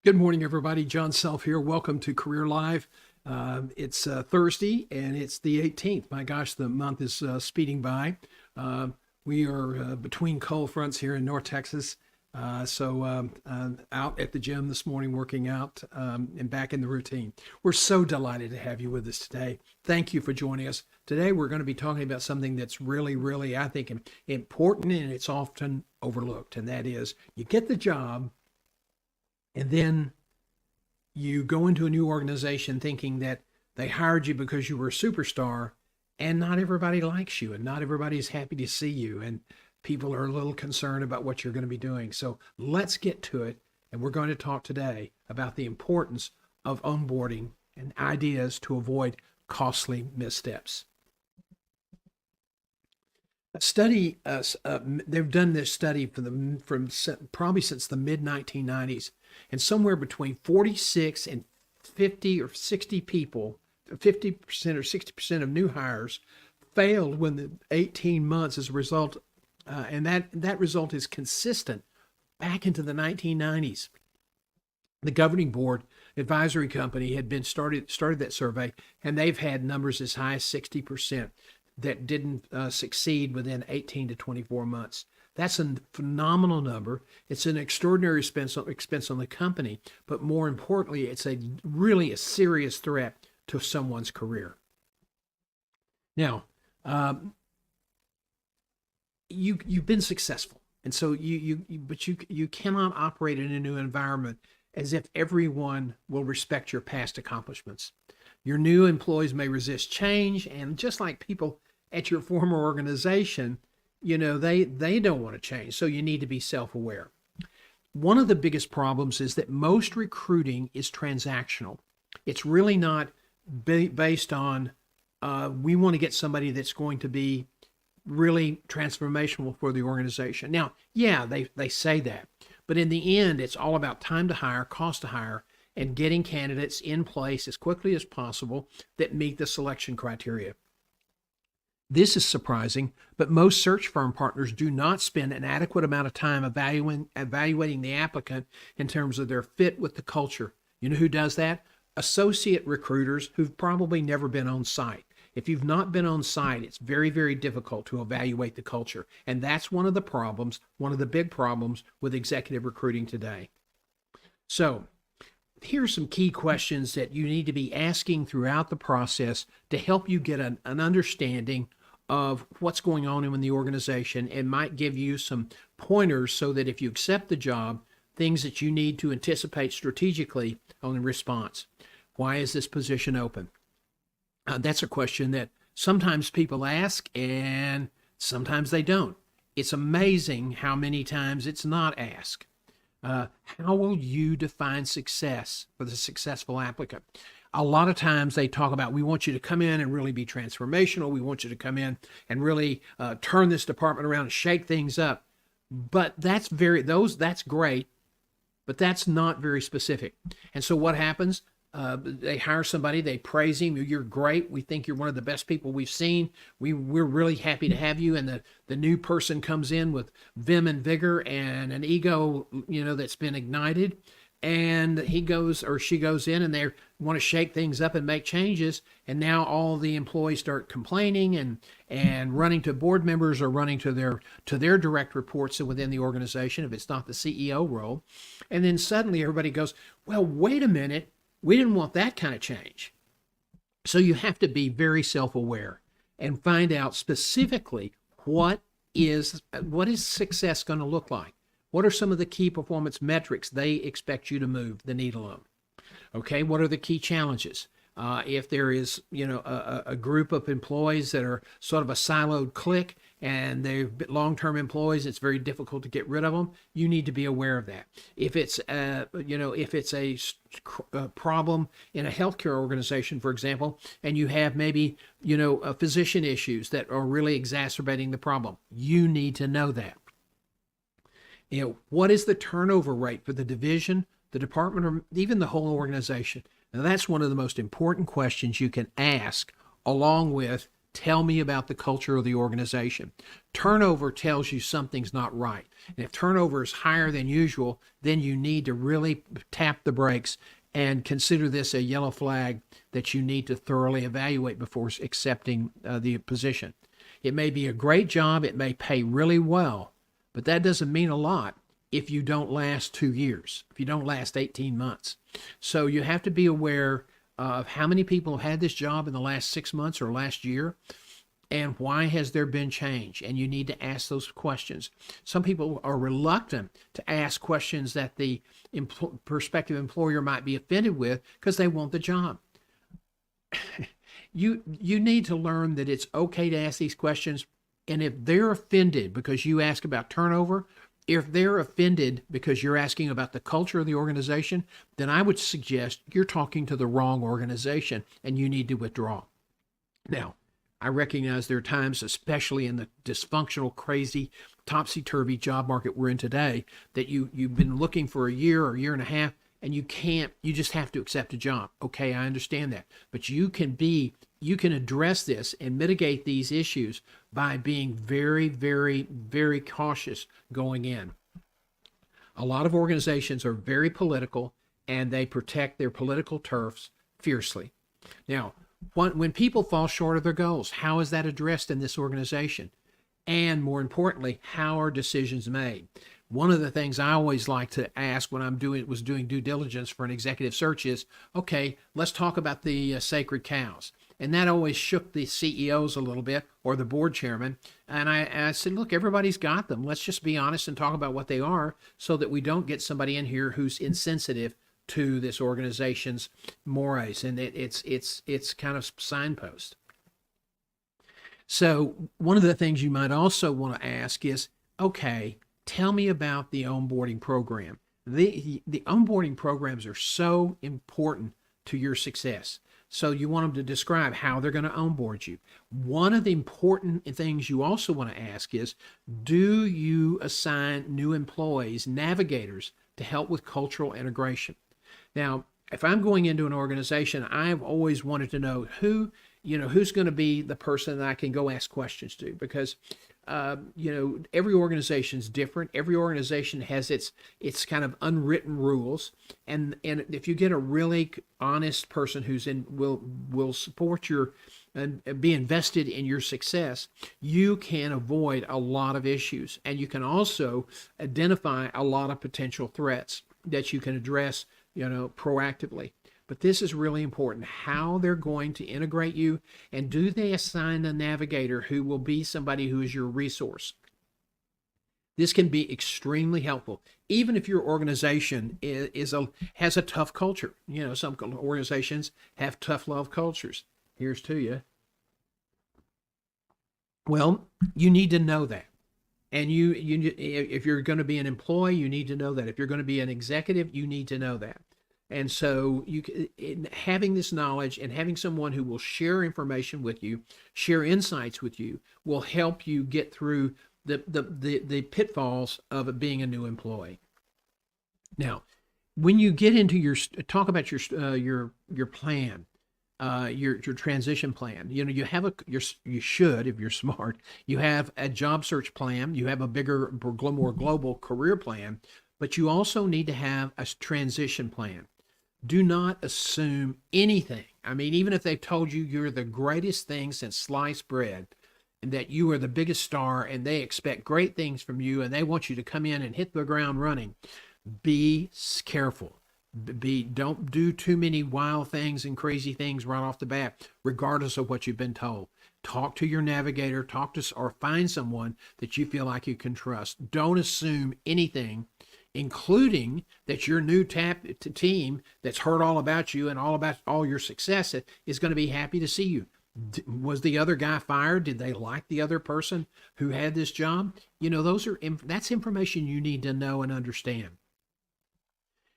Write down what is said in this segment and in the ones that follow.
Good morning, everybody. John Self here. Welcome to Career Live. It's Thursday and it's the 18th. My gosh, the month is speeding by. We are between cold fronts here in North Texas. Out at the gym this morning working out and back in the routine. We're so delighted to have you with us today. Thank you for joining us. Today, we're going to be talking about something that's really, I think, important, and it's often overlooked. And that is you get the job, and then you go into a new organization thinking that they hired you because you were a superstar, and not everybody likes you, and not everybody is happy to see you, and people are a little concerned about what you're going to be doing. So let's get to it, and we're going to talk today about the importance of onboarding and ideas to avoid costly missteps. A study, they've done this study from probably since the mid-1990s, and somewhere between 46 and 50 or 60 people, 50% or 60% of new hires failed within 18 months as a result, and that result is consistent back into the 1990s. The governing board advisory company had been started that survey, and they've had numbers as high as 60% that didn't succeed within 18 to 24 months. That's a phenomenal number. It's an extraordinary expense on the company, but more importantly, it's really a serious threat to someone's career. Now, you've been successful, and so you cannot operate in a new environment as if everyone will respect your past accomplishments. Your new employees may resist change, and just like people at your former organization, they don't want to change, so you need to be self-aware. One of the biggest problems is that most recruiting is transactional. It's really not based on, we want to get somebody that's going to be really transformational for the organization. Now, yeah, they say that, but in the end, it's all about time to hire, cost to hire, and getting candidates in place as quickly as possible that meet the selection criteria. This is surprising, but most search firm partners do not spend an adequate amount of time evaluating the applicant in terms of their fit with the culture. You know who does that? Associate recruiters who've probably never been on site. If you've not been on site, it's very, very difficult to evaluate the culture. And that's one of the big problems with executive recruiting today. So, here's some key questions that you need to be asking throughout the process to help you get an understanding of what's going on in the organization, and might give you some pointers so that if you accept the job, things that you need to anticipate strategically on the response. Why is this position open? That's a question that sometimes people ask and sometimes they don't. It's amazing how many times it's not asked. How will you define success for the successful applicant? A lot of times they talk about, we want you to come in and really be transformational. We want you to come in and really turn this department around and shake things up. But that's great, but that's not very specific. And so what happens? They hire somebody, they praise him, you're great, we think you're one of the best people we've seen, we're really happy to have you, and the new person comes in with vim and vigor and an ego, that's been ignited, and he goes or she goes in and they want to shake things up and make changes, and now all the employees start complaining and running to board members or running to their direct reports within the organization if it's not the CEO role. And then suddenly everybody goes, well, wait a minute, we didn't want that kind of change. So you have to be very self-aware and find out specifically what is success going to look like. What are some of the key performance metrics they expect you to move the needle on? Okay, what are the key challenges? If there is, a group of employees that are sort of a siloed clique and they're long-term employees, it's very difficult to get rid of them. You need to be aware of that. If it's, a problem in a healthcare organization, for example, and you have maybe, physician issues that are really exacerbating the problem, you need to know that. What is the turnover rate for the division, the department, or even the whole organization? Now, that's one of the most important questions you can ask, along with Tell me about the culture of the organization. Turnover tells you something's not right. And if turnover is higher than usual, then you need to really tap the brakes and consider this a yellow flag that you need to thoroughly evaluate before accepting the position. It may be a great job, it may pay really well, but that doesn't mean a lot if you don't last 2 years, if you don't last 18 months. So you have to be aware of how many people have had this job in the last 6 months or last year, and why has there been change? And you need to ask those questions. Some people are reluctant to ask questions that the prospective employer might be offended with because they want the job. You need to learn that it's okay to ask these questions, and if they're offended because you ask about turnover, if they're offended because you're asking about the culture of the organization, then I would suggest you're talking to the wrong organization and you need to withdraw. Now, I recognize there are times, especially in the dysfunctional, crazy, topsy-turvy job market we're in today, that you've been looking for a year or a year and a half, and you just have to accept a job. Okay, I understand that. But you can address this and mitigate these issues by being very, very, very cautious going in. A lot of organizations are very political, and they protect their political turfs fiercely. Now, when people fall short of their goals, how is that addressed in this organization? And more importantly, how are decisions made? One of the things I always like to ask when I'm doing due diligence for an executive search is, okay, let's talk about the sacred cows. And that always shook the CEOs a little bit, or the board chairman. And I said, look, everybody's got them. Let's just be honest and talk about what they are so that we don't get somebody in here who's insensitive to this organization's mores, and it's kind of signpost. So one of the things you might also want to ask is, okay, tell me about the onboarding program. The onboarding programs are so important to your success. So you want them to describe how they're going to onboard you. One of the important things you also want to ask is, do you assign new employees, navigators, to help with cultural integration? Now, if I'm going into an organization, I've always wanted to know who's going to be the person that I can go ask questions to, because every organization is different. Every organization has its kind of unwritten rules, and if you get a really honest person who's will support your and be invested in your success, you can avoid a lot of issues, and you can also identify a lot of potential threats that you can address proactively. But this is really important, how they're going to integrate you, and do they assign a navigator who will be somebody who is your resource? This can be extremely helpful, even if your organization has a tough culture. Some organizations have tough love cultures. Here's to you. Well, you need to know that. And if you're going to be an employee, you need to know that. If you're going to be an executive, you need to know that. And so having this knowledge and having someone who will share information with you, share insights with you, will help you get through the pitfalls of being a new employee. Now, when you get into talk about your plan, your transition plan. You have you should, if you're smart, you have a job search plan, you have a bigger, more global career plan, but you also need to have a transition plan. Do not assume anything. I mean, even if they've told you you're the greatest thing since sliced bread, and that you are the biggest star, and they expect great things from you, and they want you to come in and hit the ground running, be careful. Don't do too many wild things and crazy things right off the bat, regardless of what you've been told. Talk to your navigator, or find someone that you feel like you can trust. Don't assume anything, including that your new team that's heard all about you and all about all your success is going to be happy to see you. Was the other guy fired? Did they like the other person who had this job? That's information you need to know and understand.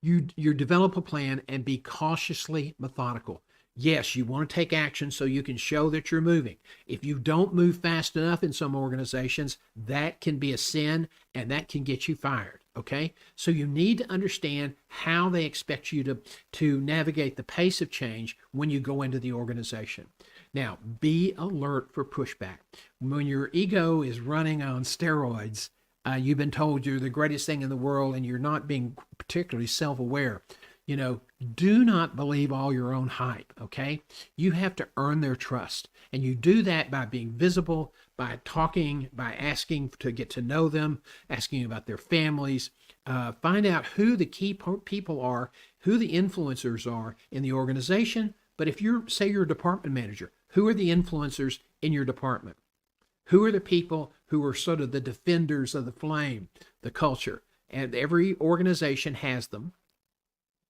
You develop a plan and be cautiously methodical. Yes, you want to take action so you can show that you're moving. If you don't move fast enough in some organizations, that can be a sin, and that can get you fired, okay? So you need to understand how they expect you to navigate the pace of change when you go into the organization. Now, be alert for pushback. When your ego is running on steroids, you've been told you're the greatest thing in the world and you're not being particularly self-aware. Do not believe all your own hype, okay? You have to earn their trust. And you do that by being visible, by talking, by asking to get to know them, asking about their families. Find out who the key people are, who the influencers are in the organization. But if say you're a department manager, who are the influencers in your department? Who are the people who are sort of the defenders of the flame, the culture? And every organization has them.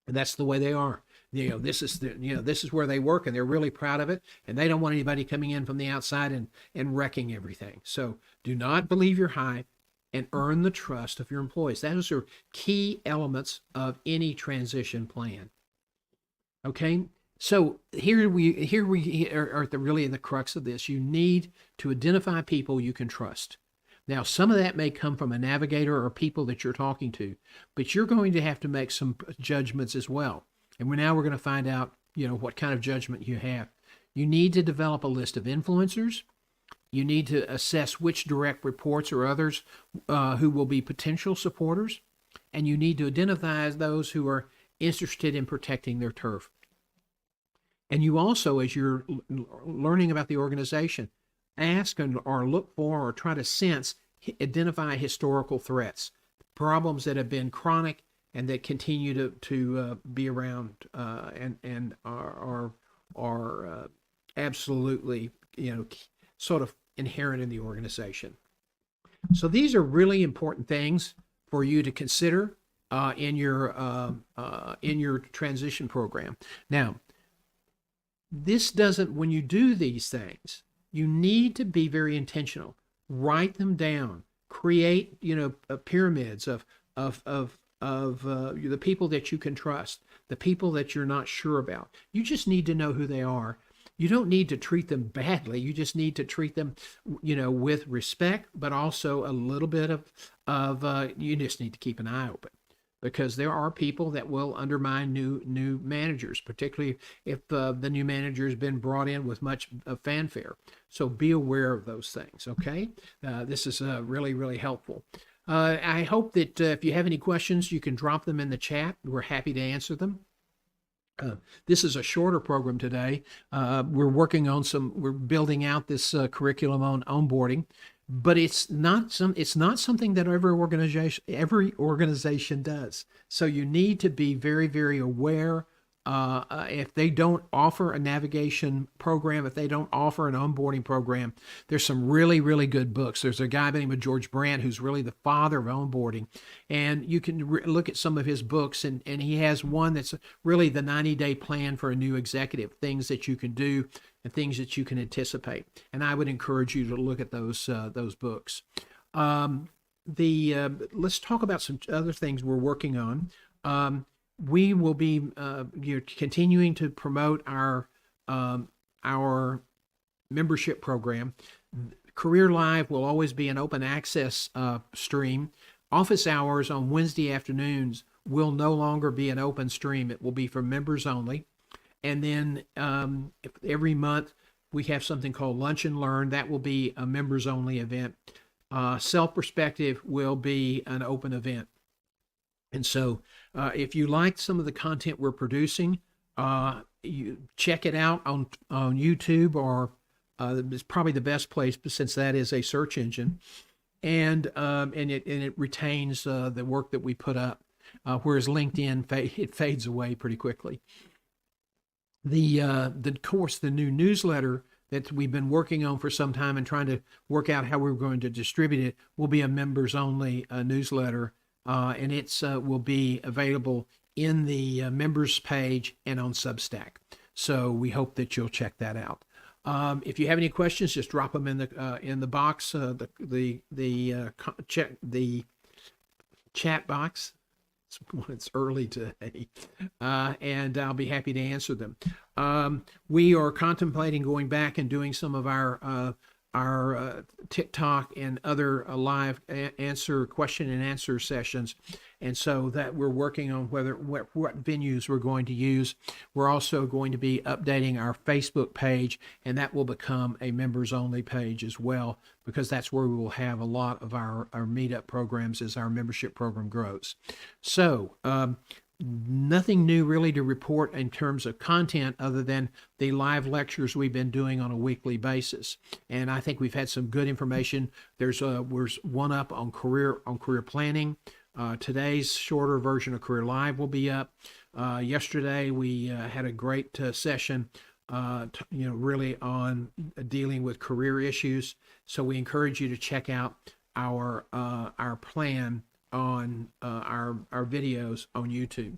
And that's the way they are. This is where they work, and they're really proud of it, and they don't want anybody coming in from the outside and wrecking everything. So do not believe your hype and earn the trust of your employees. Those are key elements of any transition plan. Okay? So here we are really in the crux of this. You need to identify people you can trust. Now, some of that may come from a navigator or people that you're talking to, but you're going to have to make some judgments as well. And we're going to find out, what kind of judgment you have. You need to develop a list of influencers. You need to assess which direct reports or others who will be potential supporters. And you need to identify those who are interested in protecting their turf. And you also, as you're learning about the organization, ask or look for or try to identify historical threats, problems that have been chronic and that continue to be around and are absolutely sort of inherent in the organization. So these are really important things for you to consider in your transition program. Now, when you do these things, you need to be very intentional. Write them down. Create, pyramids of the people that you can trust, the people that you're not sure about. You just need to know who they are. You don't need to treat them badly. You just need to treat them, with respect, but also a little bit of you just need to keep an eye open. Because there are people that will undermine new managers, particularly if the new manager has been brought in with much fanfare. So be aware of those things, okay? This is really, really helpful. I hope that if you have any questions, you can drop them in the chat. We're happy to answer them. This is a shorter program today. We're building out this curriculum on onboarding. But it's not something that every organization does. So you need to be very, very aware. If they don't offer a navigation program, if they don't offer an onboarding program, there's some really, really good books. There's a guy by the name of George Brandt who's really the father of onboarding, and you can look at some of his books, and he has one that's really the 90-day plan for a new executive, things that you can do and things that you can anticipate. And I would encourage you to look at those books. Let's talk about some other things we're working on. We will be continuing to promote our membership program. CareerLIVE will always be an open access stream. Office hours on Wednesday afternoons will no longer be an open stream. It will be for members only. And then every month we have something called Lunch and Learn. That will be a members only event. Self-Perspective will be an open event. And so if you like some of the content we're producing, you check it out on YouTube, or it's probably the best place since that is a search engine, and it retains the work that we put up. Whereas LinkedIn, it fades away pretty quickly. Of course, the new newsletter that we've been working on for some time and trying to work out how we're going to distribute it will be a members only newsletter. And it's will be available in the members page and on Substack. So we hope that you'll check that out. If you have any questions, just drop them in the box, the chat box. It's early today, and I'll be happy to answer them. We are contemplating going back and doing some of our our TikTok and other live question and answer sessions. And so that we're working on what venues we're going to use. We're also going to be updating our Facebook page, and that will become a members only page as well, because that's where we will have a lot of our meetup programs as our membership program grows. So nothing new really to report in terms of content other than the live lectures we've been doing on a weekly basis. And I think we've had some good information. There's one up on career planning. Today's shorter version of CareerLIVE will be up. Yesterday we had a great session, really on dealing with career issues. So we encourage you to check out our plan on our videos on YouTube.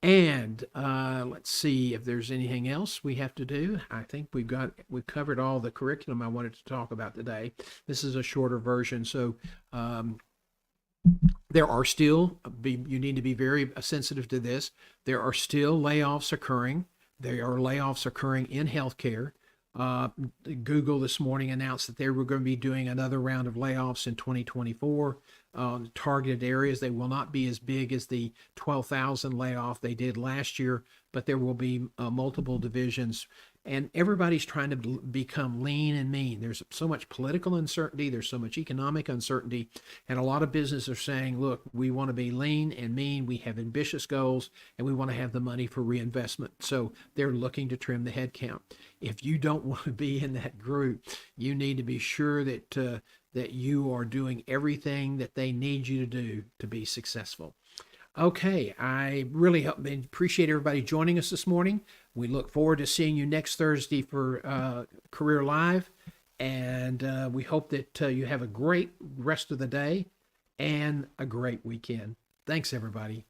And let's see if there's anything else we have to do. I think we've covered all the curriculum I wanted to talk about today. This is a shorter version, so there are still, you need to be very sensitive to this. There are still layoffs occurring. There are layoffs occurring in healthcare. Google this morning announced that they were going to be doing another round of layoffs in 2024. Targeted areas, they will not be as big as the 12,000 layoff they did last year, but there will be multiple divisions. And everybody's trying to become lean and mean. There's so much political uncertainty. There's so much economic uncertainty. And a lot of businesses are saying, look, we want to be lean and mean. We have ambitious goals, and we want to have the money for reinvestment. So they're looking to trim the headcount. If you don't want to be in that group, you need to be sure that you are doing everything that they need you to do to be successful. Okay, I really appreciate everybody joining us this morning. We look forward to seeing you next Thursday for CareerLIVE, and we hope that you have a great rest of the day and a great weekend. Thanks, everybody.